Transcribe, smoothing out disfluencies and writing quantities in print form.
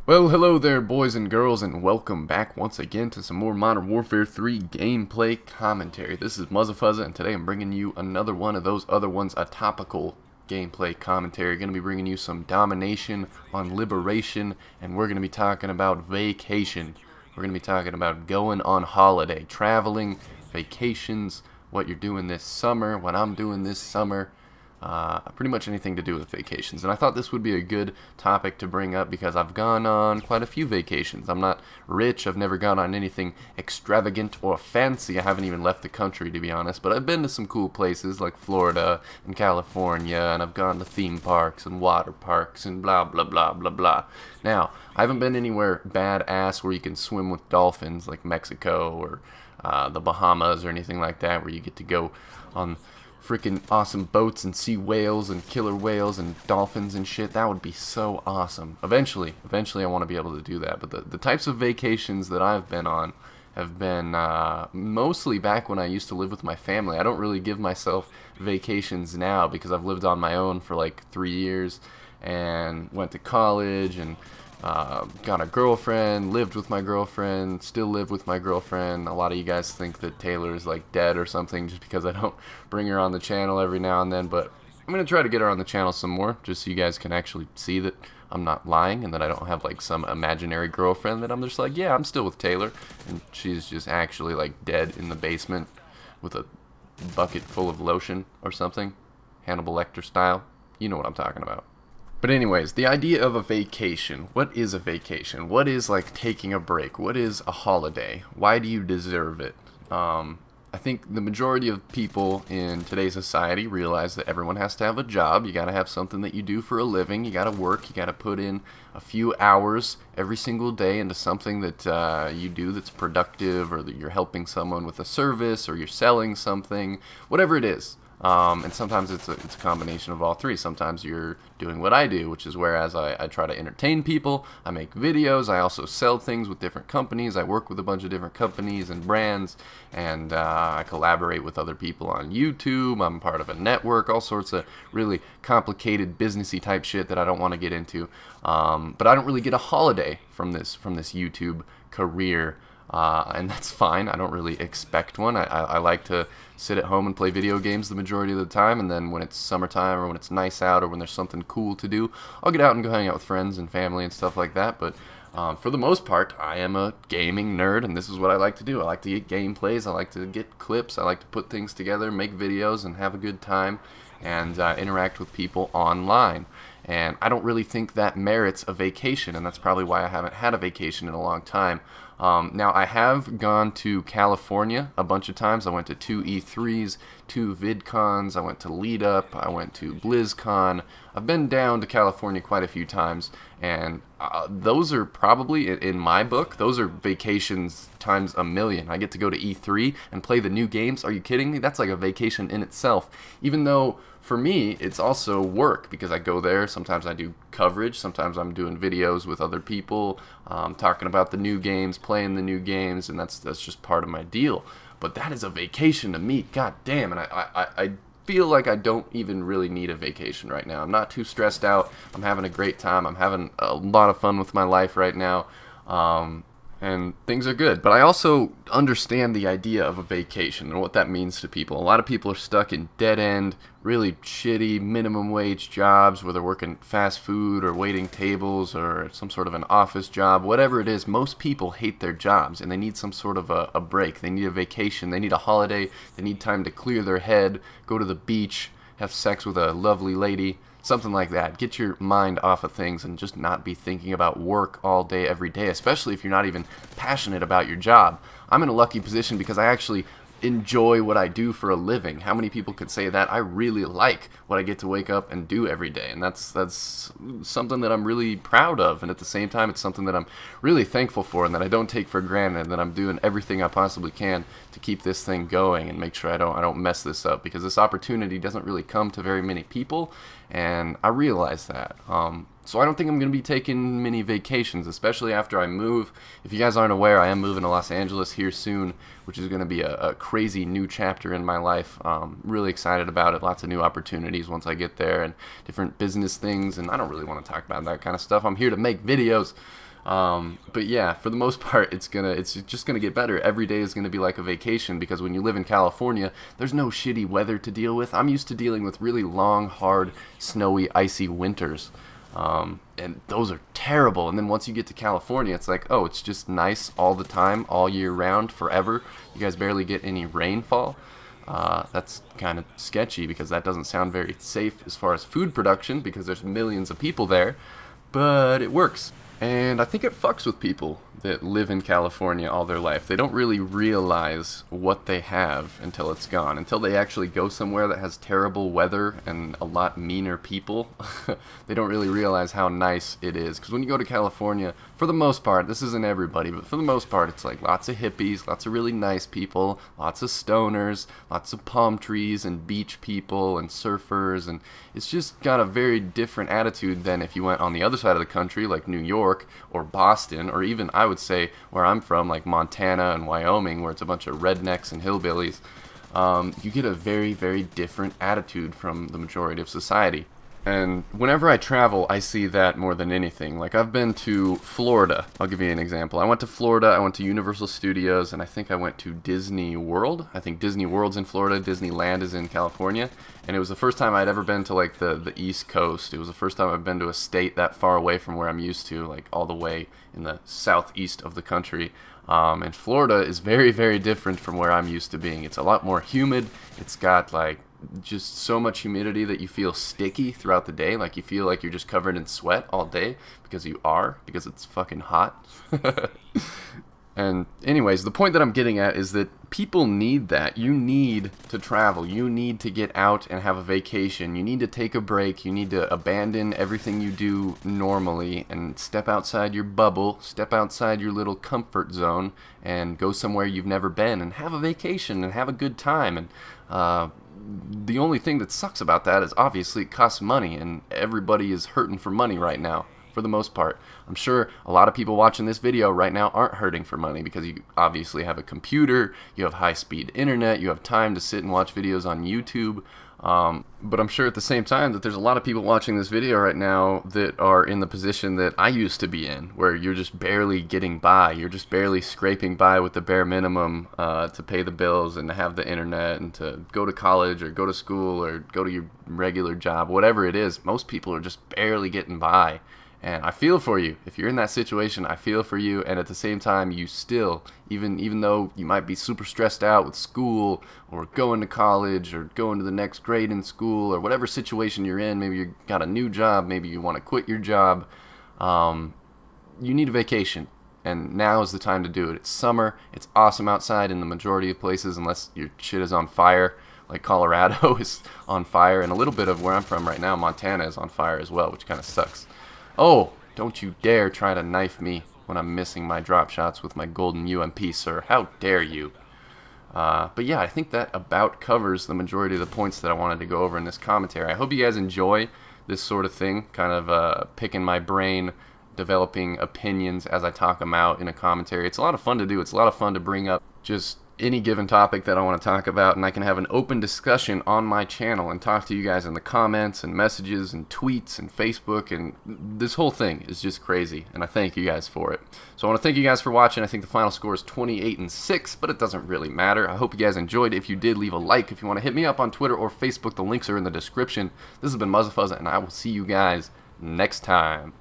Well, hello there, boys and girls, and welcome back once again to some more Modern Warfare 3 gameplay commentary. This is Muzzafuzza, and today I'm bringing you another one of those other ones, a topical gameplay commentary. Going to be bringing you some Domination on Liberation, and we're going to be talking about vacation. We're going to be talking about going on holiday, traveling, vacations, what you're doing this summer, what I'm doing this summer. Pretty much anything to do with vacations. And I thought this would be a good topic to bring up because I've gone on quite a few vacations. I'm not rich, I've never gone on anything extravagant or fancy. I haven't even left the country, to be honest, but I've been to some cool places like Florida and California, and I've gone to theme parks and water parks and blah blah blah blah blah. Now, I haven't been anywhere badass where you can swim with dolphins like Mexico or the Bahamas or anything like that, where you get to go on freaking awesome boats and see whales and killer whales and dolphins and shit. That would be so awesome. Eventually I want to be able to do that. But the types of vacations that I've been on have been mostly back when I used to live with my family. I don't really give myself vacations now because I've lived on my own for like 3 years and went to college and got a girlfriend, lived with my girlfriend, still live with my girlfriend. A lot of you guys think that Taylor is like dead or something just because I don't bring her on the channel every now and then, but I'm going to try to get her on the channel some more just so you guys can actually see that I'm not lying and that I don't have like some imaginary girlfriend that I'm just like, yeah, I'm still with Taylor, and she's just actually like dead in the basement with a bucket full of lotion or something, Hannibal Lecter style. You know what I'm talking about. But anyways, the idea of a vacation. What is a vacation? What is like taking a break? What is a holiday? Why do you deserve it? I think the majority of people in today's society realize that everyone has to have a job. You gotta have something that you do for a living. You gotta work. You gotta put in a few hours every single day into something that you do that's productive, or that you're helping someone with a service, or you're selling something, whatever it is. And sometimes it's a combination of all three. Sometimes you're doing what I do, which is whereas I try to entertain people, I make videos, I also sell things with different companies, I work with a bunch of different companies and brands, and I collaborate with other people on YouTube, I'm part of a network, all sorts of really complicated businessy type shit that I don't want to get into. But I don't really get a holiday from this YouTube career. And that's fine. I don't really expect one. I like to sit at home and play video games the majority of the time, and then when it's summertime or when it's nice out or when there's something cool to do, I'll get out and go hang out with friends and family and stuff like that. But for the most part, I am a gaming nerd, and this is what I like to do. I like to get gameplays, I like to get clips, I like to put things together, make videos, and have a good time, and interact with people online. And I don't really think that merits a vacation, and that's probably why I haven't had a vacation in a long time. Now, I have gone to California a bunch of times. I went to 2 E3s, 2 VidCons, I went to Lead Up, I went to BlizzCon. I've been down to California quite a few times, and those are probably, in my book, those are vacations times a million. I get to go to E3 and play the new games. Are you kidding me? That's like a vacation in itself. Even though, for me, it's also work, because I go there, sometimes I do coverage, sometimes I'm doing videos with other people, talking about the new games, playing the new games, and that's just part of my deal. But that is a vacation to me, god damn, and I feel like I don't even really need a vacation right now. I'm not too stressed out, I'm having a great time, I'm having a lot of fun with my life right now, and things are good. But I also understand the idea of a vacation and what that means to people. A lot of people are stuck in dead-end, really shitty minimum wage jobs where they're working fast food or waiting tables or some sort of an office job. Whatever it is, most people hate their jobs and they need some sort of a break. They need a vacation, they need a holiday, they need time to clear their head, go to the beach, have sex with a lovely lady, something like that. Get your mind off of things and just not be thinking about work all day, every day, especially if you're not even passionate about your job. I'm in a lucky position because I actually enjoy what I do for a living. How many people could say that? I really like what I get to wake up and do every day, and that's something that I'm really proud of, and at the same time it's something that I'm really thankful for and that I don't take for granted, and that I'm doing everything I possibly can to keep this thing going and make sure I don't mess this up, because this opportunity doesn't really come to very many people, and I realize that. So I don't think I'm going to be taking many vacations, especially after I move. If you guys aren't aware, I am moving to Los Angeles here soon, which is going to be a crazy new chapter in my life. Really excited about it. Lots of new opportunities once I get there, and different business things, and I don't really want to talk about that kind of stuff. I'm here to make videos. But yeah, for the most part, it's just gonna get better. Every day is gonna be like a vacation, because when you live in California, there's no shitty weather to deal with. I'm used to dealing with really long, hard, snowy, icy winters. And those are terrible. And then once you get to California, it's like, oh, it's just nice all the time, all year round, forever. You guys barely get any rainfall. That's kind of sketchy, because that doesn't sound very safe as far as food production, because there's millions of people there, but it works. And I think it fucks with people that live in California all their life. They don't really realize what they have until it's gone. Until they actually go somewhere that has terrible weather and a lot meaner people, they don't really realize how nice it is. Because when you go to California, for the most part, this isn't everybody, but for the most part, it's like lots of hippies, lots of really nice people, lots of stoners, lots of palm trees and beach people and surfers, and it's just got a very different attitude than if you went on the other side of the country, like New York or Boston, or even, I would say, where I'm from, like Montana and Wyoming, where it's a bunch of rednecks and hillbillies. You get a very, very different attitude from the majority of society. And whenever I travel, I see that more than anything. Like, I've been to Florida. I'll give you an example. I went to Florida, I went to Universal Studios, and I think I went to Disney World. I think Disney World's in Florida, Disneyland is in California. And it was the first time I'd ever been to, like, the East Coast. It was the first time I've been to a state that far away from where I'm used to, like, all the way in the southeast of the country. And Florida is very, very different from where I'm used to being. It's a lot more humid. It's got, like, just so much humidity that you feel sticky throughout the day. Like, you feel like you're just covered in sweat all day, because you are, because it's fucking hot. And anyways, the point that I'm getting at is that people need that. You need to travel. You need to get out and have a vacation. You need to take a break. You need to abandon everything you do normally and step outside your bubble, step outside your little comfort zone, and go somewhere you've never been and have a vacation and have a good time. And the only thing that sucks about that is obviously it costs money, and everybody is hurting for money right now, for the most part. I'm sure a lot of people watching this video right now aren't hurting for money, because you obviously have a computer, you have high-speed internet, you have time to sit and watch videos on YouTube. But I'm sure at the same time that there's a lot of people watching this video right now that are in the position that I used to be in, where you're just barely getting by. You're just barely scraping by with the bare minimum to pay the bills and to have the internet and to go to college or go to school or go to your regular job, whatever it is. Most people are just barely getting by. And I feel for you. If you're in that situation, I feel for you. And at the same time, you still, even though you might be super stressed out with school or going to college or going to the next grade in school or whatever situation you're in, maybe you got a new job, maybe you want to quit your job, you need a vacation. And now is the time to do it. It's summer. It's awesome outside in the majority of places, unless your shit is on fire. Like Colorado is on fire, and a little bit of where I'm from right now, Montana, is on fire as well, which kind of sucks. Oh, don't you dare try to knife me when I'm missing my drop shots with my golden UMP, sir. How dare you? But yeah, I think that about covers the majority of the points that I wanted to go over in this commentary. I hope you guys enjoy this sort of thing, kind of picking my brain, developing opinions as I talk them out in a commentary. It's a lot of fun to do. It's a lot of fun to bring up just any given topic that I want to talk about, and I can have an open discussion on my channel and talk to you guys in the comments and messages and tweets and Facebook, and this whole thing is just crazy, and I thank you guys for it. So I want to thank you guys for watching. I think the final score is 28-6, but it doesn't really matter. I hope you guys enjoyed. If you did, leave a like. If you want to hit me up on Twitter or Facebook, the links are in the description. This has been Muzzafuzza, and I will see you guys next time.